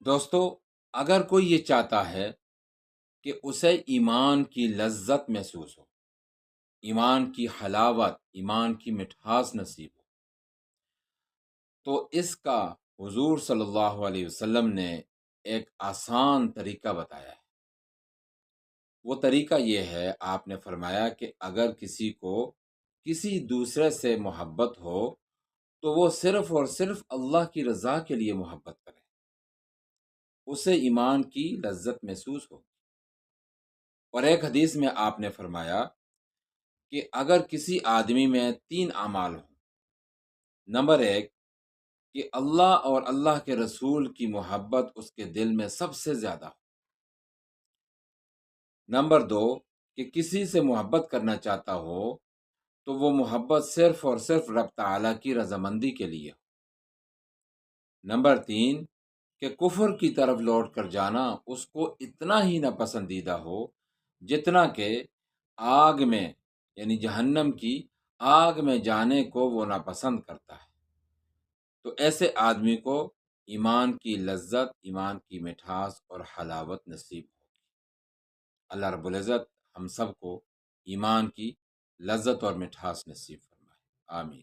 دوستو، اگر کوئی یہ چاہتا ہے کہ اسے ایمان کی لذت محسوس ہو، ایمان کی حلاوت، ایمان کی مٹھاس نصیب ہو، تو اس کا حضور صلی اللہ علیہ وسلم نے ایک آسان طریقہ بتایا ہے۔ وہ طریقہ یہ ہے، آپ نے فرمایا کہ اگر کسی کو کسی دوسرے سے محبت ہو تو وہ صرف اور صرف اللہ کی رضا کے لیے محبت کرے، اسے ایمان کی لذت محسوس ہو۔ اور ایک حدیث میں آپ نے فرمایا کہ اگر کسی آدمی میں 3 اعمال ہوں، نمبر 1 کہ اللہ اور اللہ کے رسول کی محبت اس کے دل میں سب سے زیادہ ہو، نمبر 2 کہ کسی سے محبت کرنا چاہتا ہو تو وہ محبت صرف اور صرف رب تعالیٰ کی رضامندی کے لیے ہو، نمبر 3 کہ کفر کی طرف لوٹ کر جانا اس کو اتنا ہی ناپسندیدہ ہو جتنا کہ آگ میں، یعنی جہنم کی آگ میں جانے کو وہ ناپسند کرتا ہے۔ تو ایسے آدمی کو ایمان کی لذت، ایمان کی مٹھاس اور حلاوت نصیب ہوگی۔ اللہ رب العزت ہم سب کو ایمان کی لذت اور مٹھاس نصیب فرمائے، آمین۔